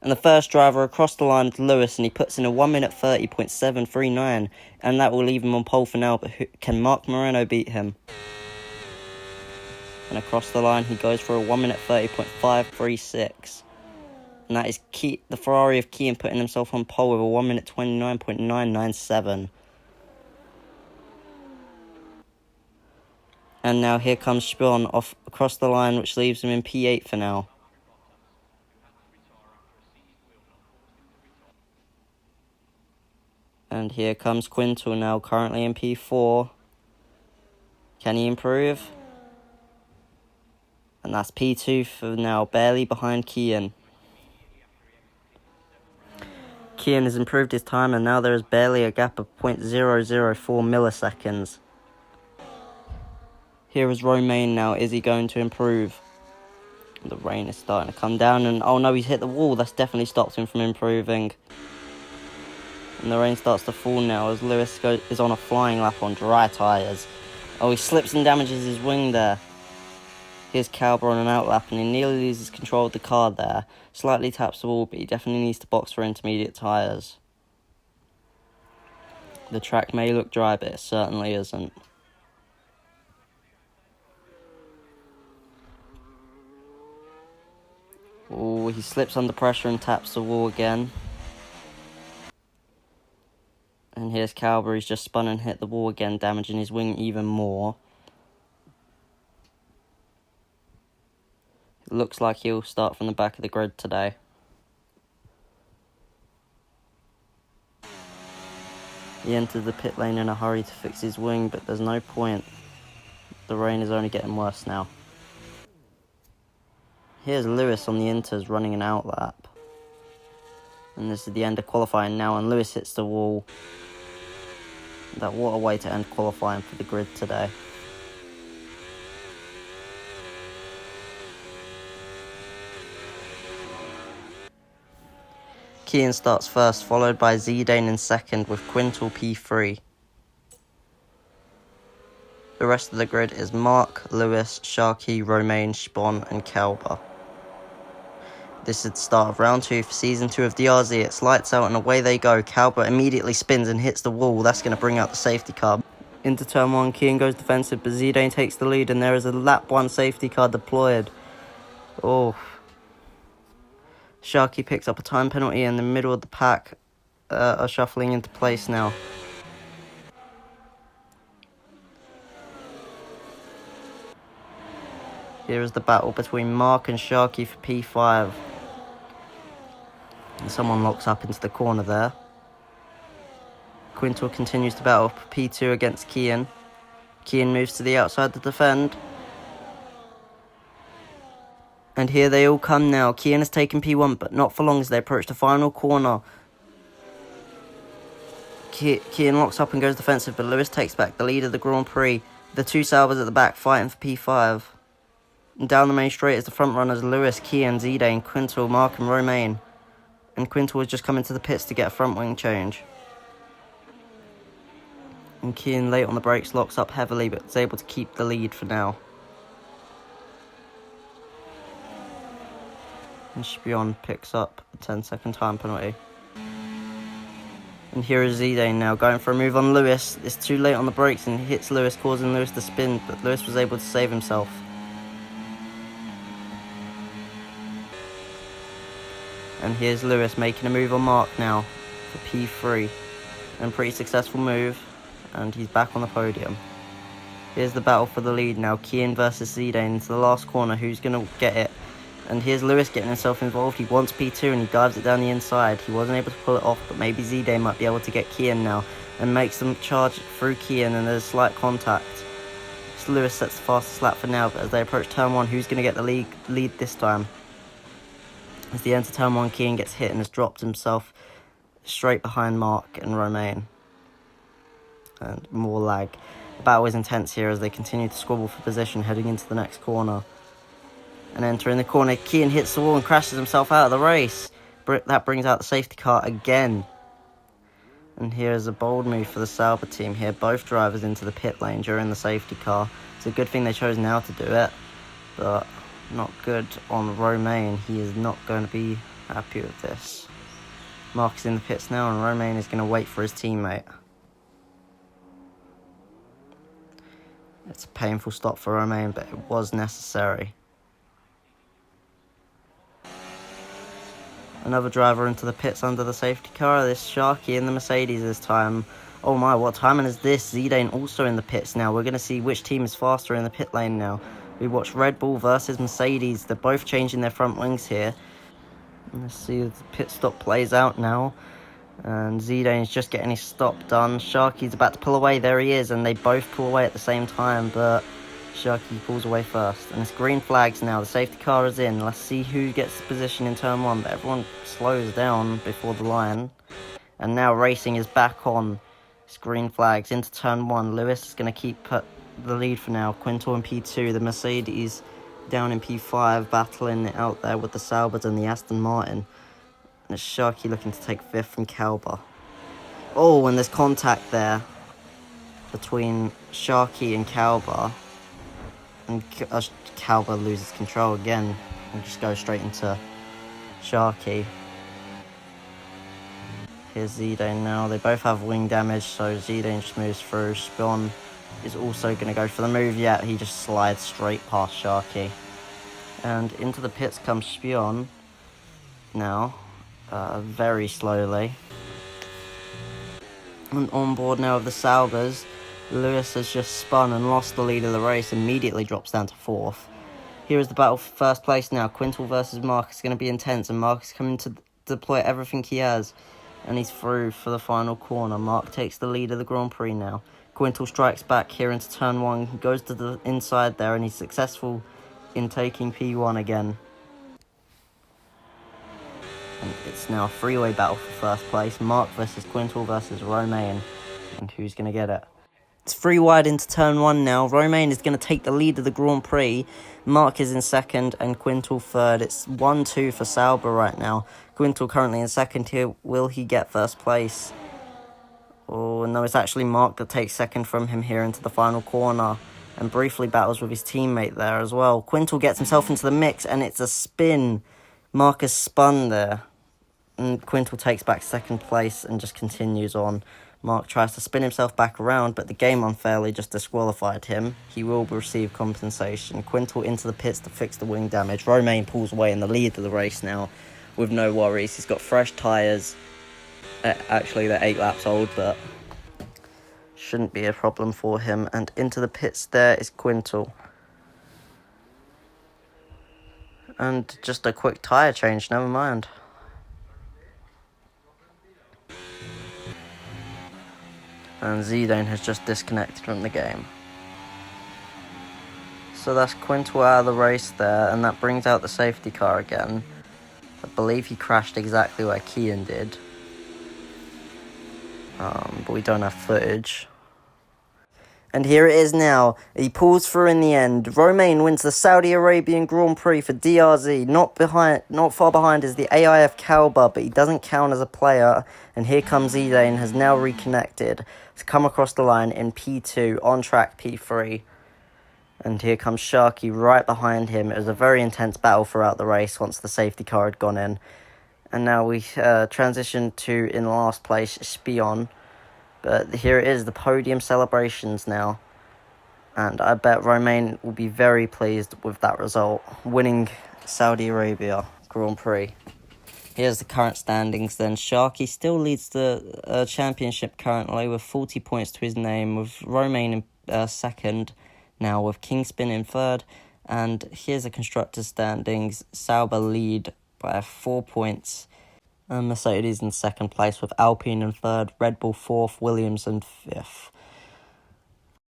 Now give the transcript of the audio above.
And the first driver across the line is Lewis, and he puts in a 1 minute 30.739, and that will leave him on pole for now, but can Mark Moreno beat him? And across the line he goes for a 1 minute 30.536. And that is the Ferrari of Kian putting himself on pole with a 1 minute 29.997. And now here comes Spion off across the line, which leaves him in P8 for now. And here comes Quintal now, currently in P4. Can he improve? And that's P2 for now, barely behind Kian. Kian has improved his time, and now there is barely a gap of 0.004 milliseconds. Here is Romain now. Is he going to improve? The rain is starting to come down, and oh no, he's hit the wall. That's definitely stopped him from improving. And the rain starts to fall now as Lewis is on a flying lap on dry tyres. Oh, he slips and damages his wing there. Here's Calber on an outlap, and he nearly loses control of the car there. Slightly taps the wall, but he definitely needs to box for intermediate tyres. The track may look dry, but it certainly isn't. Oh, he slips under pressure and taps the wall again. And here's Calber, he's just spun and hit the wall again, damaging his wing even more. It looks like he'll start from the back of the grid today. He entered the pit lane in a hurry to fix his wing, but there's no point. The rain is only getting worse now. Here's Lewis on the inters running an outlap. And this is the end of qualifying now, and Lewis hits the wall. What a way to end qualifying for the grid today. Kian starts first, followed by Zidane in second with Quintal P3. The rest of the grid is Mark, Lewis, Sharkey, Romain, Spon and Calber. This is the start of round 2 for season 2 of DRZ. It's lights out and away they go. Calber immediately spins and hits the wall. That's going to bring out the safety car. Into turn 1, Kian goes defensive, but Zidane takes the lead, and there is a lap 1 safety car deployed. Oh. Sharkey picks up a time penalty, and the middle of the pack are shuffling into place now. Here is the battle between Mark and Sharkey for P5. And someone locks up into the corner there. Quintal continues to battle for P2 against Kian. Kian moves to the outside to defend. And here they all come now. Kian has taken P1, but not for long as they approach the final corner. Kian locks up and goes defensive, but Lewis takes back the lead of the Grand Prix. The two Saubers at the back fighting for P5. And down the main straight is the front runners Lewis, Kian, Zidane, Quintal, Mark and Romain. And Quintal has just come into the pits to get a front wing change. And Kian, late on the brakes, locks up heavily, but is able to keep the lead for now. And Spion picks up a 10-second time penalty. And here is Zidane now going for a move on Lewis. It's too late on the brakes and hits Lewis, causing Lewis to spin, but Lewis was able to save himself. And here's Lewis making a move on Mark now for P3. And pretty successful move, and he's back on the podium. Here's the battle for the lead now. Kian versus Zidane into the last corner. Who's going to get it? And here's Lewis getting himself involved. He wants P2 and he dives it down the inside. He wasn't able to pull it off, but maybe Zidane might be able to get Kian now. And makes them charge through Kian, and there's slight contact. So Lewis sets the fastest lap for now, but as they approach turn 1, who's going to get the lead this time? As they enter turn 1, Kian gets hit and has dropped himself straight behind Mark and Romain. And more lag. The battle is intense here as they continue to squabble for position heading into the next corner. And entering the corner, Kian hits the wall and crashes himself out of the race. That brings out the safety car again. And here's a bold move for the Sauber team here. Both drivers into the pit lane during the safety car. It's a good thing they chose now to do it. But not good on Romain. He is not going to be happy with this. Mark is in the pits now, and Romain is going to wait for his teammate. It's a painful stop for Romain, but it was necessary. Another driver into the pits under the safety car. This Sharky in the Mercedes this time. Oh my, what timing is this? Zidane also in the pits now. We're going to see which team is faster in the pit lane now. We watch Red Bull versus Mercedes. They're both changing their front wings here. Let's see if the pit stop plays out now. And Zidane's just getting his stop done. Sharky's about to pull away. There he is. And they both pull away at the same time. But Sharky pulls away first. And it's green flags now. The safety car is in. Let's see who gets the position in turn 1. But everyone slows down before the line. And now racing is back on. It's green flags into turn 1. Lewis is going to keep the lead for now. Quintal in P2. The Mercedes down in P5, battling it out there with the Saubers and the Aston Martin. And it's Sharky looking to take 5th from Kalber. Oh, and there's contact there between Sharky and Kalber. And Kalber loses control again and just goes straight into Sharky. Here's Zidane now. They both have wing damage, so Zidane just moves through. Spion is also going to go for the move, yet he just slides straight past Sharky. And into the pits comes Spion now, very slowly. And on board now of the Saubers, Lewis has just spun and lost the lead of the race, immediately drops down to 4th. Here is the battle for first place now. Quintal versus Mark is going to be intense, and Mark is coming to deploy everything he has. And he's through for the final corner. Mark takes the lead of the Grand Prix now. Quintal strikes back here into turn 1. He goes to the inside there, and he's successful in taking P1 again. And it's now a three-way battle for first place. Mark versus Quintal versus Romain. And who's going to get it? It's 3 wide into turn 1 now. Romain is going to take the lead of the Grand Prix. Mark is in second and Quintal third. It's 1-2 for Sauber right now. Quintal currently in second here. Will he get first place? Oh, no, it's actually Mark that takes second from him here into the final corner. And briefly battles with his teammate there as well. Quintal gets himself into the mix, and it's a spin. Mark has spun there. And Quintal takes back second place and just continues on. Mark tries to spin himself back around, but the game unfairly just disqualified him. He will receive compensation. Quintal into the pits to fix the wing damage. Romain pulls away in the lead of the race now with no worries. He's got fresh tyres. Actually, they're 8 laps old, but shouldn't be a problem for him. And into the pits there is Quintal. And just a quick tyre change, never mind. And Zidane has just disconnected from the game. So that's Quintal out of the race there, and that brings out the safety car again. I believe he crashed exactly where Kian did. But we don't have footage. And here it is now. He pulls through in the end. Romain wins the Saudi Arabian Grand Prix for DRZ. Not far behind is the AIF Kalber, but he doesn't count as a player. And here comes Zidane, has now reconnected. Has come across the line in P2, on track P3. And here comes Sharky right behind him. It was a very intense battle throughout the race once the safety car had gone in. And now we transition to, in last place, Spion. But here it is, the podium celebrations now. And I bet Romain will be very pleased with that result, winning Saudi Arabia Grand Prix. Here's the current standings then. Sharky still leads the championship currently with 40 points to his name, with Romain in second now, with Kingspin in third. And here's the constructors' standings. Sauber lead by 4 points. Mercedes in second place with Alpine in third, Red Bull fourth, Williams in fifth.